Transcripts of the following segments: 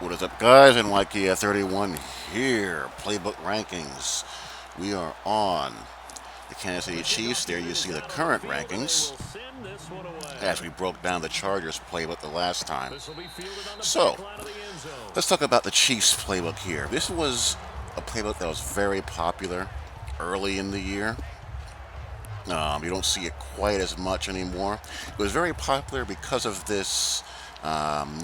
What is up, guys? NYK 31 here. Playbook rankings. We are on the Kansas City Chiefs. There you see the current rankings as we broke down the Chargers playbook the last time. So, let's talk about the Chiefs playbook here. This was a playbook that was very popular early in the year. You don't see it quite as much anymore. It was very popular because of this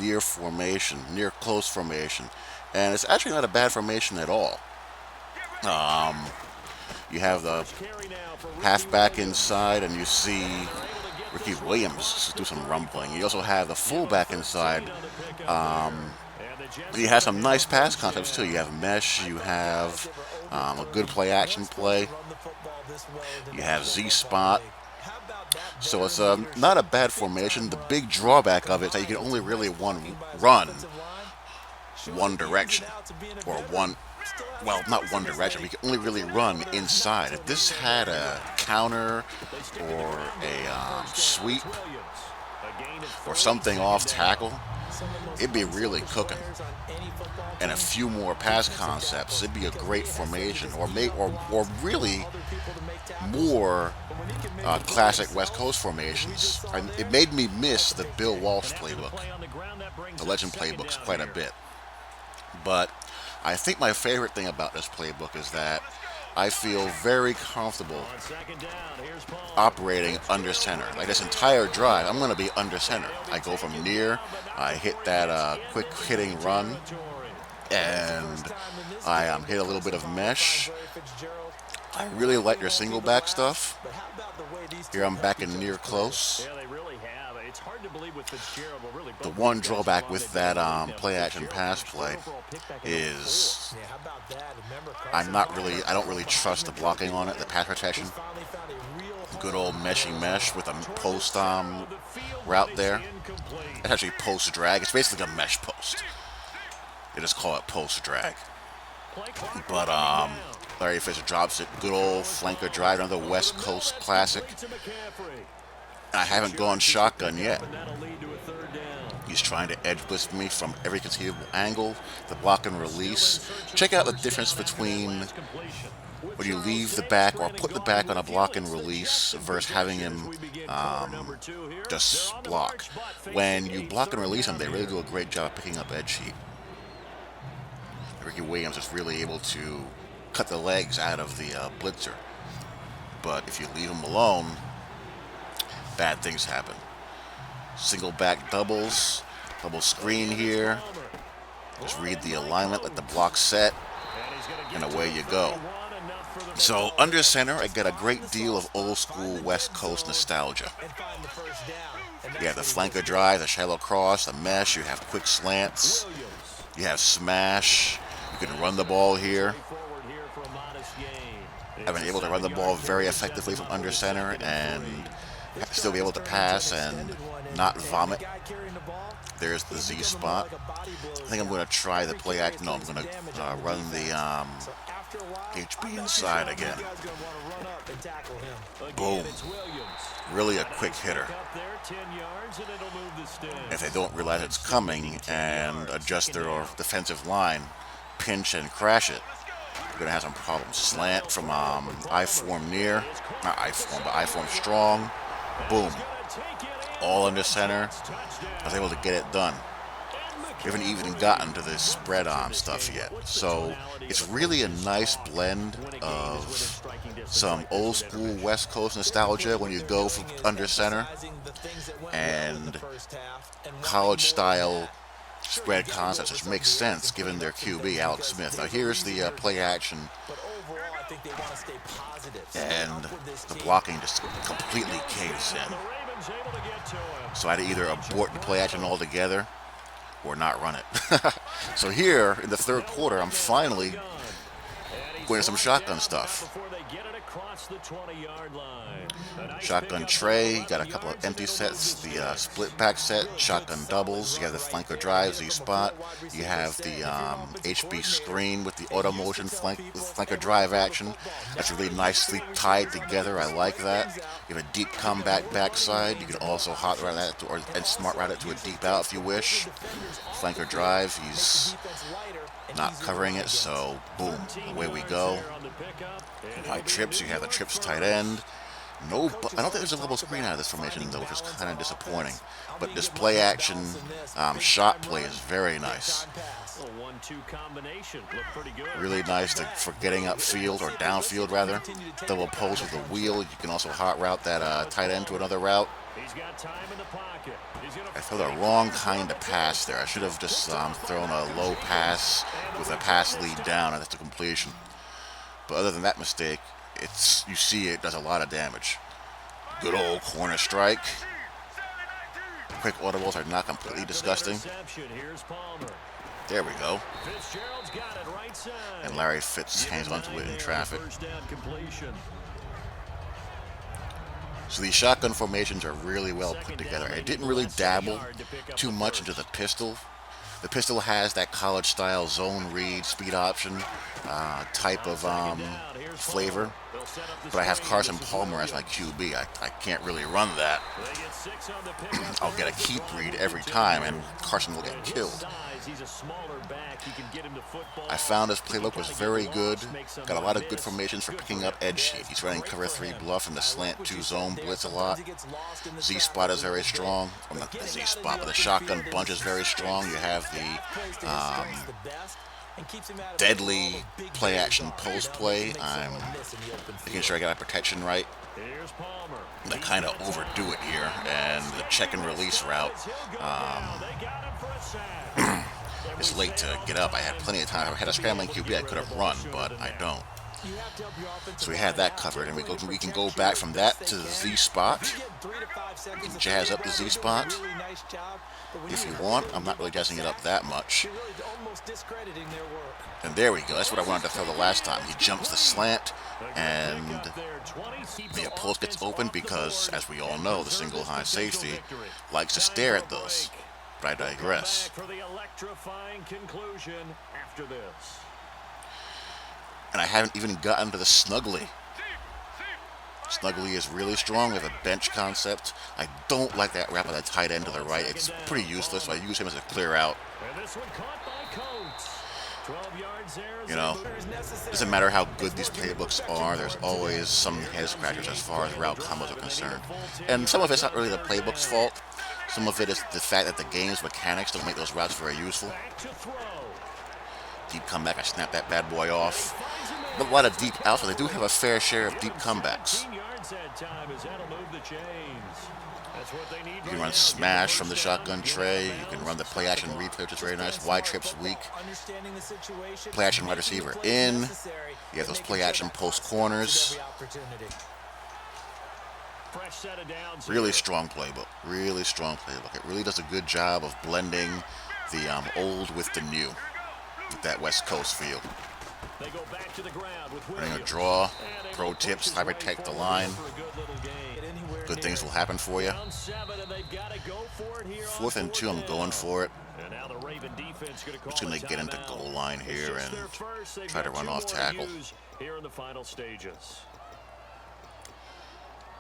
near close formation, and it's actually not a bad formation at all. Um, you have the halfback inside, and you see Ricky Williams do some rumbling. You also have the fullback inside. You have some nice pass concepts too. You have mesh. You have a good play action play. You have Z spot. So it's not a bad formation. The big drawback of it is that you can only really run one direction, or not one direction. We can only really run inside. If this had a counter or a sweep or something off tackle, it'd be really cooking. And a few more pass concepts, it'd be a great formation, or really more classic West Coast formations. It made me miss the Bill Walsh playbook, the Legend playbooks, quite a bit. But I think my favorite thing about this playbook is that I feel very comfortable operating under center. Like this entire drive, I'm going to be under center. I go from near, I hit that quick hitting run, and I hit a little bit of mesh. I really like your single back stuff. Here I'm back in near close. The one drawback with that play action pass play is I don't really trust the blocking on it, the pass protection. Good old meshing mesh with a post route there. It's actually post drag. It's basically a mesh post. They just call it post drag. But Larry Fisher drops it. Good old flanker drive, another West Coast classic. I haven't gone shotgun yet. He's trying to edge blitz me from every conceivable angle. The block and release. Check out the difference between when you leave the back or put the back on a block and release versus having him just block. When you block and release him, they really do a great job picking up edge heat. Ricky Williams is really able to cut the legs out of the blitzer. But if you leave him alone, bad things happen. Single back doubles, double screen here. Just read the alignment, let the block set, and away you go. So under center, I get a great deal of old school West Coast nostalgia. You have the flanker drive, the shallow cross, the mesh, you have quick slants, you have smash, you can run the ball here. I've been able to run the ball very effectively from under center and still be able to pass and not vomit. There's the Z spot. I think I'm going to try the play act. No, I'm going to run the HB inside again. Boom. Really a quick hitter. If they don't realize it's coming and adjust their defensive line, pinch and crash it, you're going to have some problems. Slant from I-form near. Not I-form, but I-form strong. Boom. All under center. I was able to get it done. We haven't even gotten to this spread on stuff yet. So it's really a nice blend of some old school West Coast nostalgia when you go from under center and college style spread concepts, which makes sense given their QB, Alex Smith. Now here's the play action, and the blocking just completely caves in. So I had to either abort the play action altogether or not run it. So here in the third quarter, I'm finally going to some shotgun stuff. across the 20-yard line. Shotgun tray, you got a couple of empty sets, the split back set, shotgun doubles, you have the flanker drive, Z-spot, you have the HB screen with the auto motion flanker drive action. That's really nicely tied together, I like that. You have a deep comeback backside, you can also hot route that and smart route it to a deep out if you wish. Flanker drive, he's not covering it, so boom, away we go. High trips, you have the trips tight end. No, I don't think there's a level screen out of this formation though, which is kind of disappointing. But this play action shot play is very nice. Really nice for getting upfield or downfield rather. Double post with a wheel. You can also hot route that tight end to another route. I threw the wrong kind of pass there. I should have just thrown a low pass with a pass lead down, and that's a completion. But other than that mistake, you see it does a lot of damage. Good old corner strike. Quick audibles are not completely disgusting. There we go. And Larry Fitz hangs onto it in traffic. So these shotgun formations are really well put together. I didn't really dabble too much into the pistol. The pistol has that college-style zone read, speed option type of flavor. But I have Carson Palmer as my QB. I can't really run that. I'll get a keep read every time, and Carson will get killed. I found his playbook was very good. Got a lot of good formations for picking up edge sheet. He's running cover 3 bluff and the slant 2 zone blitz a lot. Z-spot is very strong. Well, not the Z-spot, but the shotgun bunch is very strong. You have the deadly play action post play. I'm making sure I got my protection right. I kind of overdo it here, and the check and release route. It's late to get up. I had plenty of time. If I had a scrambling QB, I could have run, but I don't. So we had that covered, and we can go back from that to the Z spot. You can jazz up the Z spot if you want. I'm not really jazzing it up that much. And there we go. That's what I wanted to throw the last time. He jumps the slant, and the post gets open because, as we all know, the single high safety likes to stare at those. But I digress. And I haven't even gotten to the Snuggly. Snuggly is really strong. We have a bench concept. I don't like that wrap of that tight end to the right. It's pretty useless, so I use him as a clear out. You know, doesn't matter how good these playbooks are, there's always some head scratchers as far as route combos are concerned. And some of it's not really the playbook's fault. Some of it is the fact that the game's mechanics don't make those routes very useful. Deep comeback, I snap that bad boy off. A lot of deep outs, but they do have a fair share of deep comebacks. You can run smash from the shotgun tray. You can run the play action replay, which is very nice. Wide trips weak. Play action wide receiver in. You have those play action post corners. Really strong playbook. Really strong playbook. It really does a good job of blending the old with the new. With that West Coast feel. Running a draw, pro tips, how to protect the line. Good things will happen for you. 4th and 2, I'm going for it. I'm just going to get into goal line here and try to run off tackle.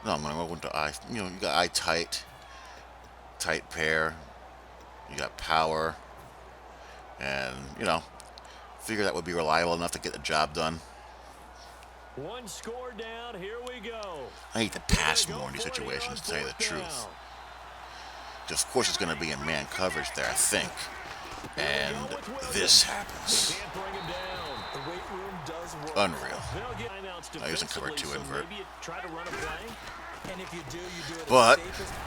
No, I'm going to go into eye. You know, you got eye tight pair. You got power, and you know. Figure that would be reliable enough to get the job done. One score down, here we go. I need to pass more in these situations, to tell you the truth. Of course, it's going to be in man coverage there, I think. And this happens. Unreal. I used cover 2 invert. But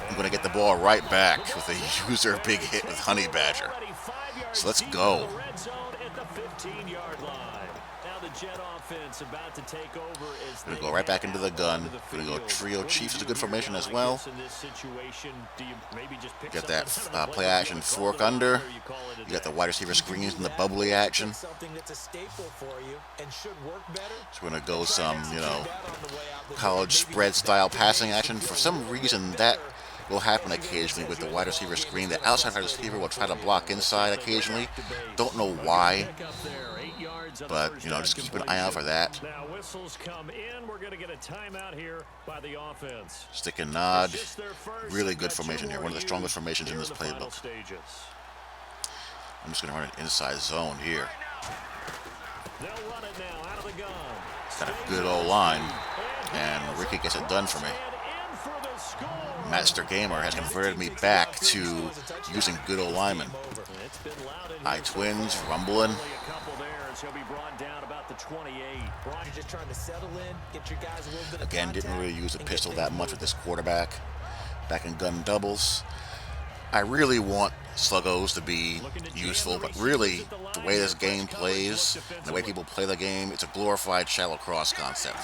I'm going to get the ball right back with a user big hit with Honey Badger. So let's go. Going to go right back into the gun. Going to go trio Chiefs. It's a good formation as well. Get that play action fork under. You got the wide receiver screens and the bubbly action. Something that's a staple for you and should work better. So we're going to go some, college spread style passing action. For some reason, that will happen occasionally with the wide receiver screen. The outside wide receiver will try to block inside occasionally. Don't know why, but, just keep an eye out for that. Now whistles come in. We're going to get a timeout here by the offense. Stick and nod. Really good formation here. One of the strongest formations in this playbook. I'm just going to run an inside zone here. They'll run it now out of the gun. Got a good old line, and Ricky gets it done for me. Master Gamer has converted me back to using good old linemen. I twins rumbling. Again, didn't really use the pistol that much with this quarterback. Back in gun doubles. I really want sluggos to be useful, but really, the way this game plays, and the way people play the game, it's a glorified shallow cross concept.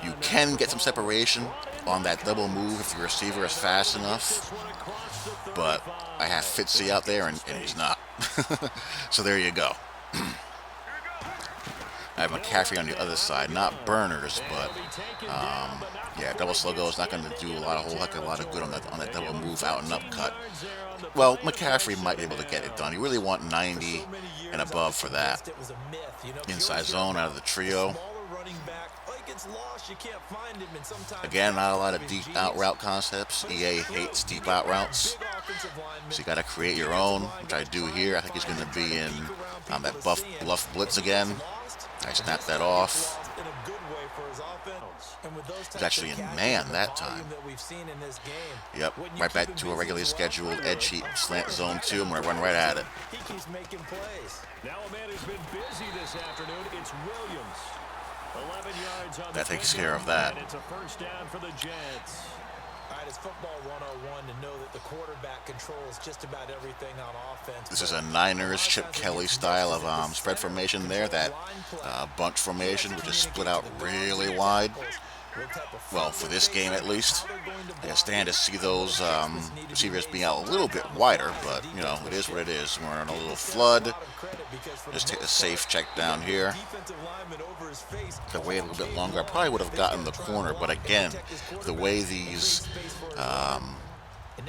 You can get some separation on that double move if your receiver is fast enough, but I have Fitzy out there, and he's not. So there you go. I have McCaffrey on the other side, not burners, but yeah, double sluggo is not going to do a whole heck of a lot of good on that double move out and up cut. Well, McCaffrey might be able to get it done. You really want 90 and above for that. Inside zone out of the trio. Again, not a lot of deep out route concepts. EA hates deep out routes, so you got to create your own, which I do here. I think he's going to be in that bluff blitz again. I snapped that off. He's actually in man that time. Yep, right back to a regularly scheduled edge heat slant zone 2. I'm going to run right at it. Now a man who's been busy this afternoon. It's Williams. 11 yards on that takes care of that. It's a first down for the Jets. All right, it's football 101 to know that the quarterback controls just about everything on offense. This is a Niners Chip Kelly style of spread formation there, that bunch formation, which is split out really wide. Well, for this game at least. I can stand to see those receivers being out a little bit wider, but, it is what it is. We're in a little flood. Just take a safe check down here. If I waited a little bit longer, I probably would have gotten the corner, but again, the way these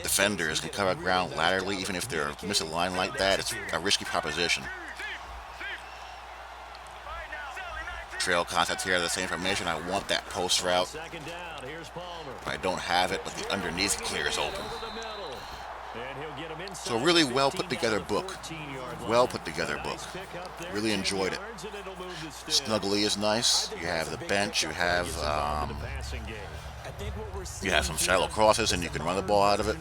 defenders can cover ground laterally, even if they're misaligned like that, it's a risky proposition. Trail concept here, the same formation. I want that post route. I don't have it, but the underneath clears open. So really well put together book. Well put together book. Really enjoyed it. Snuggly is nice. You have the bench. You have some shallow crosses, and you can run the ball out of it.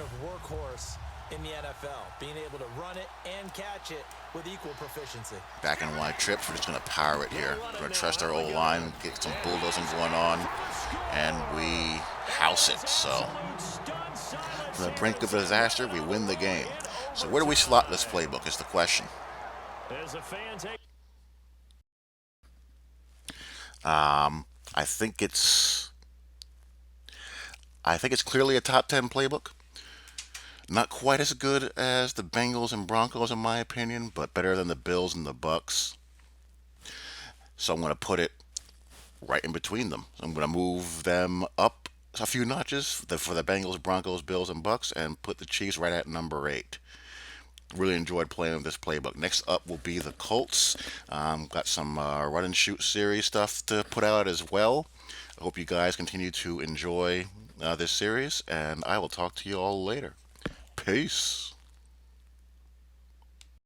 In the NFL, being able to run it and catch it with equal proficiency. Back and wide trips. We're just going to power it here. We're going to trust our old line, get some bulldozing going on, and we house it. So, from the brink of disaster, we win the game. So, where do we slot this playbook is the question. I think it's clearly a top 10 playbook. Not quite as good as the Bengals and Broncos in my opinion, but better than the Bills and the Bucks. So I'm going to put it right in between them. So I'm going to move them up a few notches for the Bengals, Broncos, Bills, and Bucks, and put the Chiefs right at number 8. Really enjoyed playing with this playbook. Next up will be the Colts. Got some run and shoot series stuff to put out as well. I hope you guys continue to enjoy this series, and I will talk to you all later. Peace.